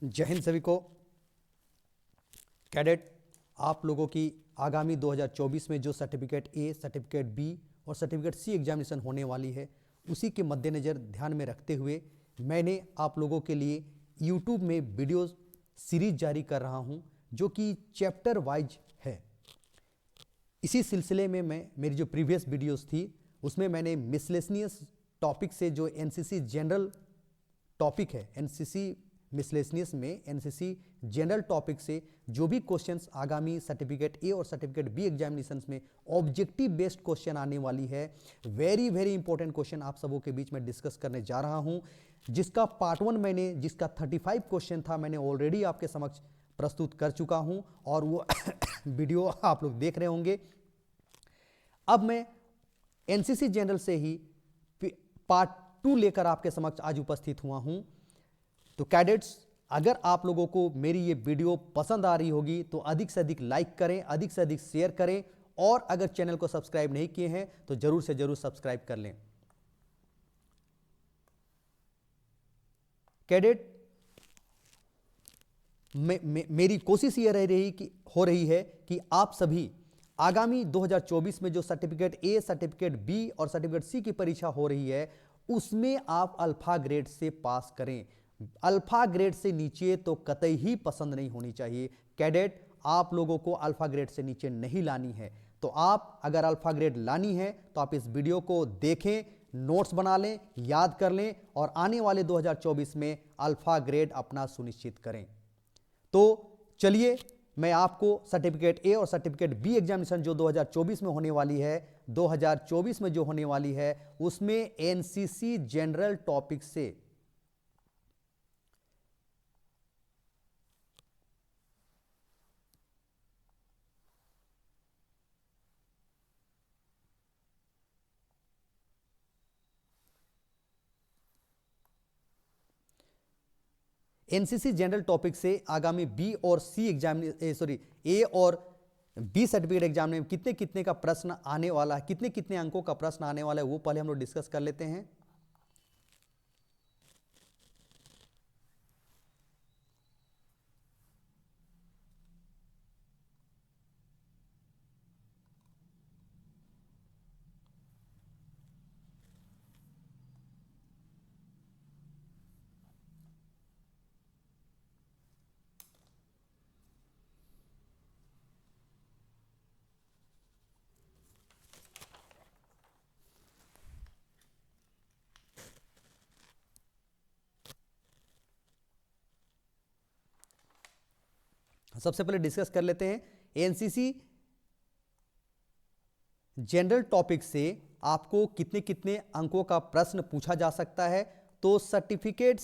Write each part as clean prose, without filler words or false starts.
जय हिंद सभी को। कैडेट, आप लोगों की आगामी 2024 में जो सर्टिफिकेट ए, सर्टिफिकेट बी और सर्टिफिकेट सी एग्जामिनेशन होने वाली है, उसी के मद्देनज़र ध्यान में रखते हुए मैंने आप लोगों के लिए यूट्यूब में वीडियो सीरीज जारी कर रहा हूं, जो कि चैप्टर वाइज है। इसी सिलसिले में मैं मेरी जो प्रीवियस वीडियोस थी उसमें मैंने मिसलेनियस टॉपिक से जो एनसीसी जनरल टॉपिक है, एनसीसी मिसलेनियस में एनसीसी जनरल टॉपिक से जो भी क्वेश्चंस आगामी सर्टिफिकेट ए और सर्टिफिकेट बी एग्जामिनेशंस में ऑब्जेक्टिव बेस्ड क्वेश्चन आने वाली है, वेरी वेरी इंपॉर्टेंट क्वेश्चन आप सबों के बीच में डिस्कस करने जा रहा हूं, जिसका पार्ट 1 मैंने, जिसका 35 क्वेश्चन था, मैंने ऑलरेडी आपके समक्ष प्रस्तुत कर चुका हूं और वो वीडियो आप लोग देख रहे होंगे। अब मैं एनसीसी जनरल से ही पार्ट 2 लेकर आपके समक्ष आज उपस्थित हुआ हूं। तो कैडेट्स, अगर आप लोगों को मेरी ये वीडियो पसंद आ रही होगी तो अधिक से अधिक लाइक करें, अधिक से अधिक शेयर करें, और अगर चैनल को सब्सक्राइब नहीं किए हैं तो जरूर से जरूर सब्सक्राइब कर लें। कैडेट, मेरी कोशिश ये हो रही है कि आप सभी आगामी 2024 में जो सर्टिफिकेट ए, सर्टिफिकेट बी और सर्टिफिकेट सी की परीक्षा हो रही है, उसमें आप अल्फा ग्रेड से पास करें। अल्फा ग्रेड से नीचे तो कतई ही पसंद नहीं होनी चाहिए। कैडेट, आप लोगों को अल्फा ग्रेड से नीचे नहीं लानी है। तो आप अगर अल्फा ग्रेड लानी है तो आप इस वीडियो को देखें, नोट्स बना लें, याद कर लें और आने वाले 2024 में अल्फा ग्रेड अपना सुनिश्चित करें। तो चलिए, मैं आपको सर्टिफिकेट ए और सर्टिफिकेट बी एग्जामिनेशन जो 2024 में होने वाली है, 2024 में जो होने वाली है, उसमें एनसीसी जनरल टॉपिक से एनसीसी जनरल टॉपिक से आगामी बी और सी ए और बी सर्टिफिकेट एग्जाम में कितने कितने का प्रश्न आने वाला है, कितने कितने अंकों का प्रश्न आने वाला है, वो पहले हम लोग डिस्कस कर लेते हैं। सबसे पहले डिस्कस कर लेते हैं एनसीसी जनरल टॉपिक से आपको कितने कितने अंकों का प्रश्न पूछा जा सकता है। तो सर्टिफिकेट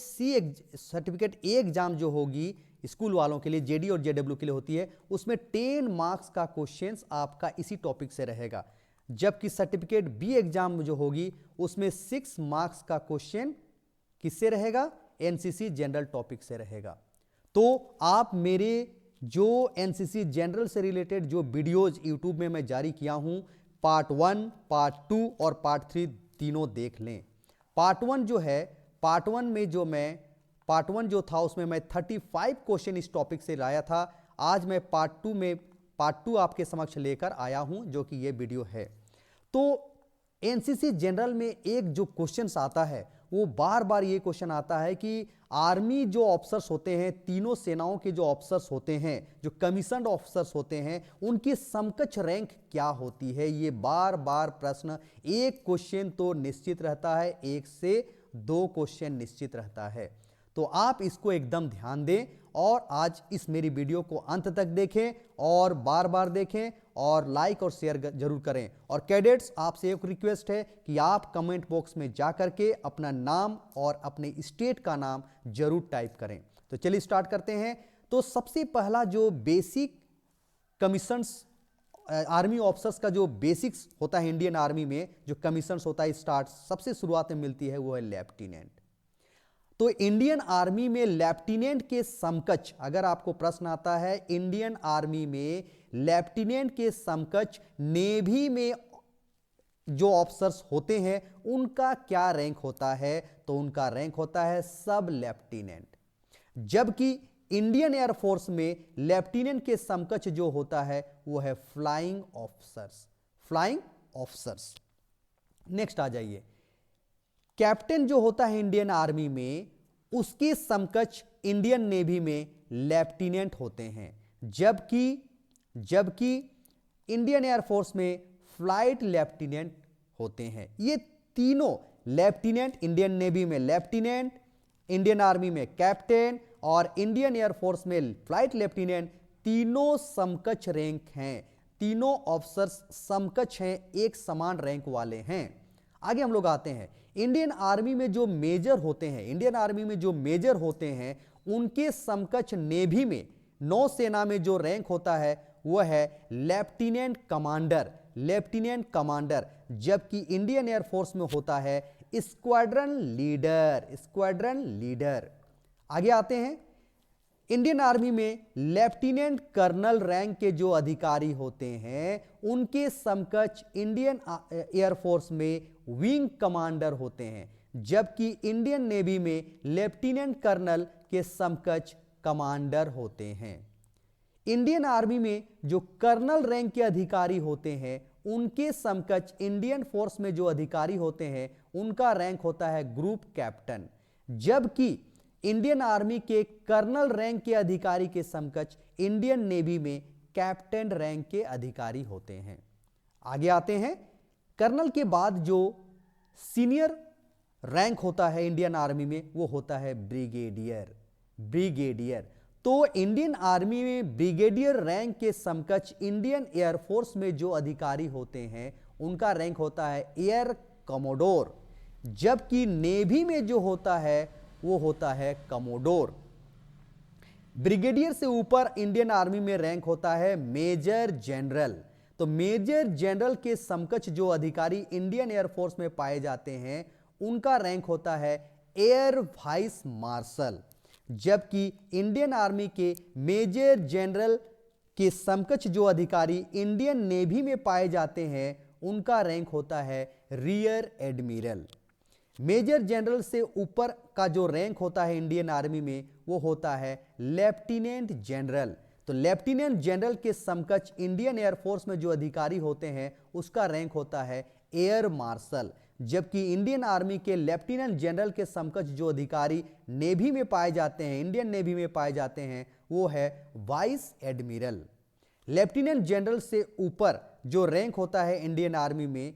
ए एग्जाम जो होगी स्कूल वालों के लिए, जेडी और जेडब्ल्यू के लिए होती है, उसमें 10 मार्क्स का क्वेश्चंस आपका इसी टॉपिक से रहेगा। जबकि सर्टिफिकेट बी एग्जाम जो होगी उसमें 6 मार्क्स का क्वेश्चन किससे रहेगा? एनसीसी जनरल टॉपिक से रहेगा। तो आप मेरे जो एनसीसी जनरल से रिलेटेड जो वीडियोज यूट्यूब में मैं जारी किया हूं, पार्ट 1, पार्ट 2 और पार्ट 3 तीनों देख लें। पार्ट 1 जो है, पार्ट 1 जो था उसमें मैं 35 क्वेश्चन इस टॉपिक से लाया था। आज मैं पार्ट 2 आपके समक्ष लेकर आया हूं, जो कि ये वीडियो है। तो एनसीसी जनरल में एक जो क्वेश्चन आता है, वो बार बार ये क्वेश्चन आता है कि आर्मी जो ऑफिसर्स होते हैं, तीनों सेनाओं के जो ऑफिसर्स होते हैं, जो कमीशन्ड ऑफिसर्स होते हैं, उनकी समकक्ष रैंक क्या होती है? ये बार बार प्रश्न, एक क्वेश्चन तो निश्चित रहता है, 1 से 2 क्वेश्चन निश्चित रहता है। तो आप इसको एकदम ध्यान दें और आज इस मेरी वीडियो को अंत तक देखें और बार बार देखें और लाइक और शेयर जरूर करें। और कैडेट्स, आपसे एक रिक्वेस्ट है कि आप कमेंट बॉक्स में जा करके अपना नाम और अपने स्टेट का नाम जरूर टाइप करें। तो चलिए स्टार्ट करते हैं। तो सबसे पहला जो बेसिक कमीशंस, आर्मी ऑफिसर्स का जो बेसिक्स होता है इंडियन आर्मी में, जो कमीशंस होता है, स्टार्ट सबसे शुरुआत में मिलती है, वो है लेफ्टिनेंट। तो इंडियन आर्मी में लेफ्टिनेंट के समकक्ष, अगर आपको प्रश्न आता है इंडियन आर्मी में लेफ्टिनेंट के समकक्ष नेवी में जो ऑफिसर्स होते हैं उनका क्या रैंक होता है? तो उनका रैंक होता है सब लेफ्टिनेंट। जबकि इंडियन एयरफोर्स में लेफ्टिनेंट के समकक्ष जो होता है वो है flying officers, flying officers. Next आ जाइए, कैप्टन जो होता है इंडियन आर्मी में, उसके समकक्ष इंडियन नेवी में लेफ्टिनेंट होते हैं, जबकि इंडियन एयरफोर्स में फ्लाइट लेफ्टिनेंट होते हैं। ये तीनों लेफ्टिनेंट, इंडियन नेवी में लेफ्टिनेंट, इंडियन आर्मी में कैप्टन और इंडियन एयरफोर्स में फ्लाइट लेफ्टिनेंट, तीनों समकक्ष रैंक हैं, तीनों ऑफिसर्स समकक्ष हैं, एक समान रैंक वाले हैं। आगे हम लोग आते हैं, इंडियन आर्मी में जो मेजर होते हैं, इंडियन आर्मी में जो मेजर होते हैं उनके समकक्ष नेवी में, नौसेना में जो रैंक होता है वह है लेफ्टिनेंट कमांडर, लेफ्टिनेंट कमांडर, जबकि इंडियन एयरफोर्स में होता है स्क्वाड्रन लीडर, स्क्वाड्रन लीडर। आगे आते हैं, इंडियन आर्मी में लेफ्टिनेंट कर्नल रैंक के जो अधिकारी होते हैं उनके समकक्ष इंडियन एयरफोर्स में विंग कमांडर होते हैं, जबकि इंडियन नेवी में लेफ्टिनेंट कर्नल के समकक्ष कमांडर होते हैं। इंडियन आर्मी में जो कर्नल रैंक के अधिकारी होते हैं उनके समकक्ष इंडियन फोर्स में जो अधिकारी होते हैं उनका रैंक होता है ग्रुप कैप्टन, जबकि इंडियन आर्मी के कर्नल रैंक के अधिकारी के समकक्ष इंडियन नेवी में कैप्टन रैंक के अधिकारी होते हैं। आगे आते हैं, कर्नल के बाद जो सीनियर रैंक होता है इंडियन आर्मी में वो होता है ब्रिगेडियर, ब्रिगेडियर। तो इंडियन आर्मी में ब्रिगेडियर रैंक के समकक्ष इंडियन एयरफोर्स में जो अधिकारी होते हैं उनका रैंक होता है एयर कमोडोर, जबकि नेवी में जो होता है वो होता है कमोडोर। ब्रिगेडियर से ऊपर इंडियन आर्मी में रैंक होता है मेजर जनरल। तो मेजर जनरल के समकक्ष जो अधिकारी इंडियन एयरफोर्स में पाए जाते हैं उनका रैंक होता है एयर वाइस मार्शल, जबकि इंडियन आर्मी के मेजर जनरल के समकक्ष जो अधिकारी इंडियन नेवी में पाए जाते हैं उनका रैंक होता है रियर एडमिरल। मेजर जनरल से ऊपर का जो रैंक होता है इंडियन आर्मी में वो होता है लेफ्टिनेंट जनरल। तो लेफ्टिनेंट जनरल के समकक्ष इंडियन एयरफोर्स में जो अधिकारी होते हैं उसका रैंक होता है एयर मार्शल, जबकि इंडियन आर्मी के लेफ्टिनेंट जनरल के समकक्ष जो अधिकारी नेवी में पाए जाते हैं, इंडियन नेवी में पाए जाते हैं, वो है वाइस एडमिरल। लेफ्टिनेंट जनरल से ऊपर जो रैंक होता है इंडियन आर्मी में,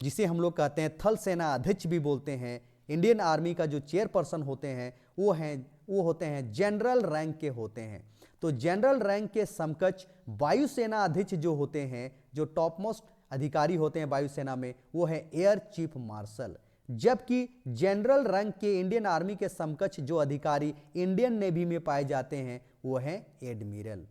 जिसे हम लोग कहते हैं थल सेना अध्यक्ष भी बोलते हैं, इंडियन आर्मी का जो चेयरपर्सन होते हैं वो होते हैं जनरल रैंक के होते हैं। तो जनरल रैंक के समकक्ष वायुसेना अध्यक्ष जो होते हैं, जो टॉप मोस्ट अधिकारी होते हैं वायुसेना में, वो है एयर चीफ मार्शल, जबकि जनरल रैंक के इंडियन आर्मी के समकक्ष जो अधिकारी इंडियन नेवी में पाए जाते हैं वो है एडमिरल।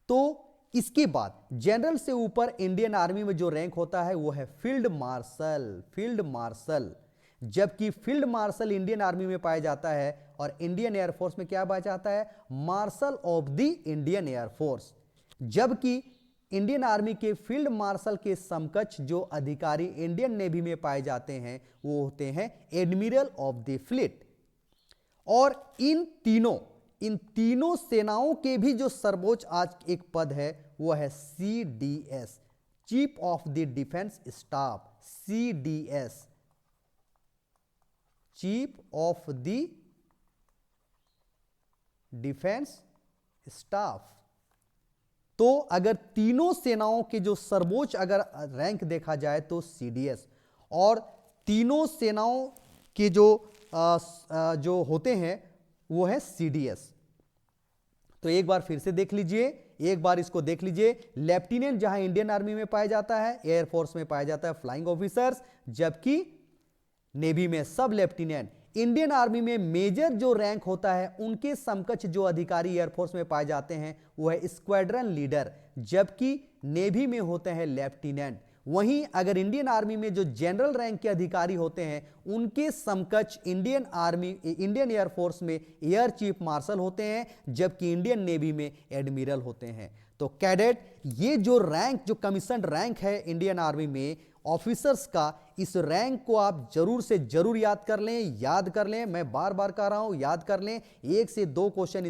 तो इसके बाद जनरल से ऊपर इंडियन आर्मी में जो रैंक होता है वो है फील्ड मार्शल, फील्ड मार्शल, जबकि फील्ड मार्शल इंडियन आर्मी में पाया जाता है और इंडियन एयरफोर्स में क्या पाया जाता है, marshal of the Indian air force, जबकि इंडियन आर्मी के फील्ड मार्शल के समकक्ष जो अधिकारी इंडियन नेवी में पाए जाते हैं वो होते हैं एडमिरल ऑफ द फ्लीट। और इन तीनों सेनाओं के भी जो सर्वोच्च आज एक पद है वो है CDS, chief of the defence staff, CDS, chief of the defence staff. तो अगर तीनों सेनाओं के जो सर्वोच्च अगर रैंक देखा जाए तो CDS, और तीनों सेनाओं के जो होते हैं वो है CDS। तो एक बार फिर से देख लीजिए, एक बार इसको देख लीजिए। लेफ्टिनेंट जहां इंडियन आर्मी में पाया जाता है, एयरफोर्स में पाया जाता है फ्लाइंग ऑफिसर्स, जबकि नेवी में सब लेफ्टिनेंट। इंडियन आर्मी में मेजर जो रैंक होता है उनके समकक्ष जो अधिकारी एयरफोर्स में पाए जाते हैं वो है स्क्वाड्रन लीडर, जबकि नेवी में होते हैं लेफ्टिनेंट। वहीं अगर इंडियन आर्मी में जो जनरल रैंक के अधिकारी होते हैं उनके समकक्ष इंडियन एयरफोर्स में एयर चीफ मार्शल होते हैं, जबकि इंडियन नेवी में एडमिरल होते हैं। तो कैडेट, ये जो रैंक, जो कमीशन रैंक है इंडियन आर्मी में, ऑफिसर्स का इस रैंक को आप जरूर से जरूर याद कर लें, याद कर लें। मैं बार बार कह रहा हूं, याद कर लें। 1 से 2 क्वेश्चन